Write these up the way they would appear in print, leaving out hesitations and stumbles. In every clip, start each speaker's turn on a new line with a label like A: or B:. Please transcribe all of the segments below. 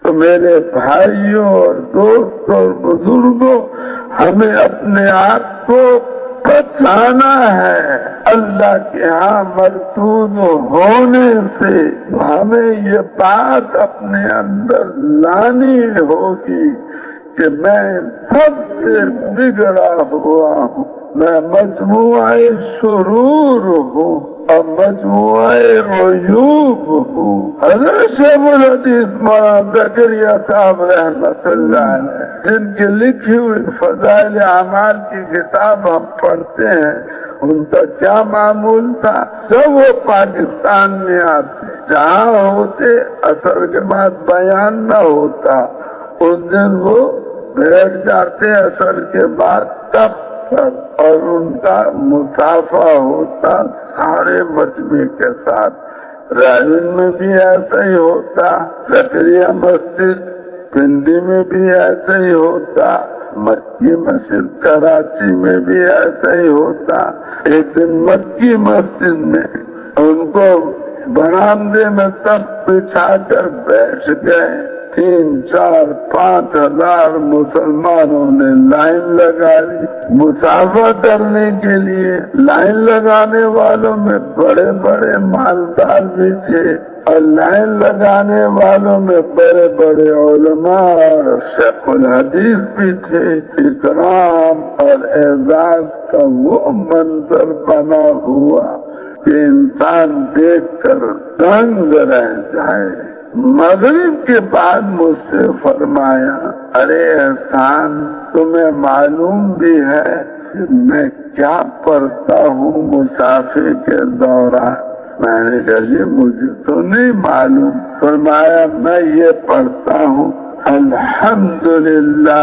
A: تو میرے بھائیوں اور دوستوں اور بزرگوں، ہمیں اپنے آپ کو بچانا ہے اللہ کے ہاں مردود ہونے سے۔ ہمیں یہ بات اپنے اندر لانی ہوگی کہ میں سب سے بگڑا ہوا ہوں، میں مجموعہ شرور ہوں اور مجموعہ عیوب ہوں۔ حضرت شیخ الحدیث مولانا زکریا صاحب رحمۃ اللہ علیہ، جن کی لکھی ہوئی فضائل اعمال کی کتاب ہم پڑھتے ہیں، ان کا کیا معمول تھا؟ جب وہ پاکستان میں آتے، جہاں ہوتے اثر کے بعد بیان نہ ہوتا، اس دن وہ بیٹھ جاتے اثر کے بعد تب تک، اور ان کا مسافہ ہوتا سارے مجمع کے ساتھ۔ راوین میں بھی ایسا ہی ہوتا، زکریا مسجد پنڈی میں بھی ایسا ہی ہوتا، مکی مسجد کراچی میں بھی ایسا ہی ہوتا۔ ایک دن مکی مسجد میں ان کو برآمدے میں تب بچھا کر بیٹھ گئے، 3، 4، 5 ہزار مسلمانوں نے لائن لگا لی مسافہ کرنے کے لیے۔ لائن لگانے والوں میں بڑے بڑے مالدار بھی تھے، اور لائن لگانے والوں میں بڑے بڑے علماء اور شیخ الحدیث بھی تھے۔ اکرام اور اعزاز کا وہ منظر بنا ہوا کہ انسان دیکھ کر دنگ رہ جائے۔ مغرب کے بعد مجھ سے فرمایا، ارے احسان، تمہیں معلوم بھی ہے کہ میں کیا پڑھتا ہوں مسافر کے دوران؟ میں نے کہا جی مجھے تو نہیں معلوم۔ فرمایا میں یہ پڑھتا ہوں، الحمدللہ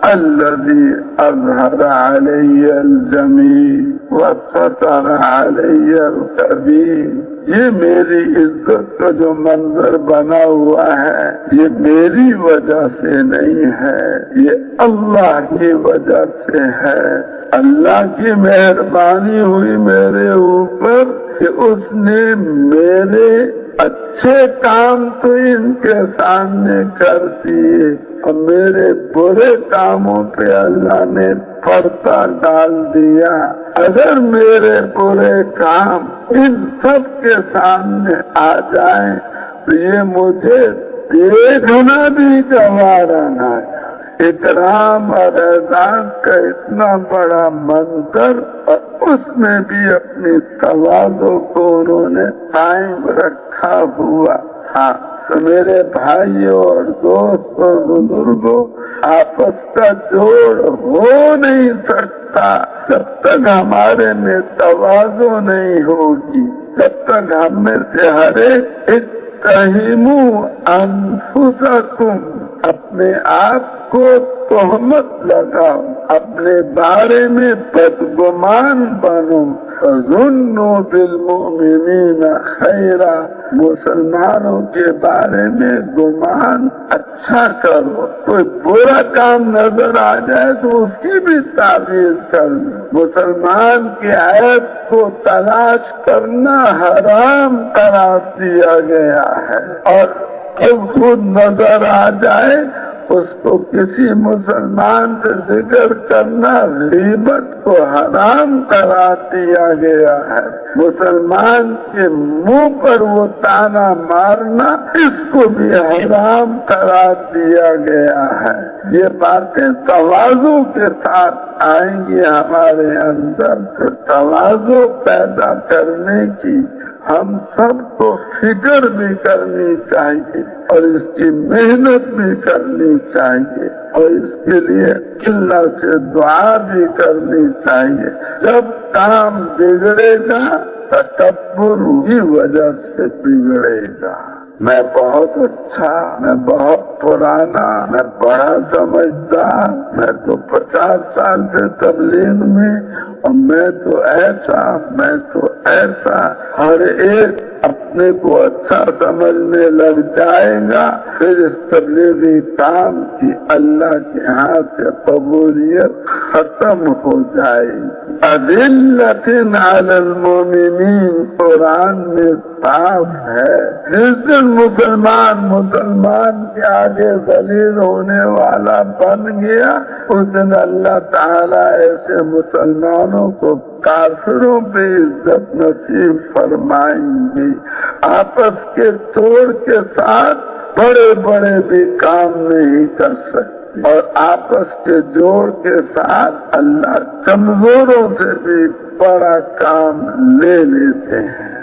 A: الذی اظہر علی الجمیل وستر علی الکبیر۔ یہ میری عزت کا جو منظر بنا ہوا ہے، یہ میری وجہ سے نہیں ہے، یہ اللہ کی وجہ سے ہے۔ اللہ کی مہربانی ہوئی میرے اوپر کہ اس نے میرے اچھے کام تو ان کے سامنے کر دیے، اور میرے برے کاموں پہ اللہ نے پردہ ڈال دیا۔ اگر میرے برے کام ان سب کے سامنے آ جائیں تو یہ مجھے دیکھنا بھی گوارا نہ ہے۔ اکرام اور اعزاز کا اتنا بڑا منظر، اور اس میں بھی اپنی تواضع کو انہوں نے قائم رکھا ہوا۔ ہاں تو میرے بھائیوں اور دوستوں اور بزرگوں، آپس کا جوڑ ہو نہیں سکتا جب تک ہمارے میں تواضع نہیں ہوگی، جب تک ہم میں سے ہر ایک اتہموا انفسکم، اپنے آپ کو تہمت لگاؤ، اپنے بارے میں بدگمان بنو، فظنوا بالمؤمنین خیرا، مسلمانوں کے بارے میں گمان اچھا کرو۔ کوئی برا کام نظر آ جائے تو اس کی بھی تعبیر کرو۔ مسلمان کے عیب کو تلاش کرنا حرام قرار دیا گیا ہے، اور جب خود نظر آ جائے اس کو کسی مسلمان سے ذکر کرنا غیبت کو حرام قرار دیا گیا ہے۔ مسلمان کے منہ پر وہ تانا مارنا، اس کو بھی حرام قرار دیا گیا ہے۔ یہ باتیں تواضع کے ساتھ آئیں گی ہمارے اندر، تو تواضع پیدا کرنے کی ہم سب کو فکر بھی کرنی چاہیے، اور اس کی محنت بھی کرنی چاہیے، اور اس کے لیے اللہ سے دعا بھی کرنی چاہیے۔ جب کام بگڑے گا تکبر کی وجہ سے بگڑے گا۔ میں بہت اچھا، میں بہت پرانا، میں بڑا سمجھدار، میں تو 50 سال سے تبلیغ میں، اور میں تو ایسا، میں تو ایسا، ہر ایک اپنے کو اچھا سمجھنے لگ جائے گا، پھر اس تبلیغی کام کی اللہ کے ہاں سے قبولیت ختم ہو جائے گی۔ اذلۃ علی المؤمنین قرآن میں صاف ہے، جس دن مسلمان کے آگے ذلیل ہونے والا بن گیا، اس دن اللہ تعالیٰ ایسے مسلمانوں کو کافروں پہ عزت نصیب فرمائیں گے۔ آپس کے توڑ کے ساتھ بڑے بڑے بھی کام نہیں کر سکتے، اور آپس کے جوڑ کے ساتھ اللہ کمزوروں سے بھی بڑا کام لے لیتے ہیں۔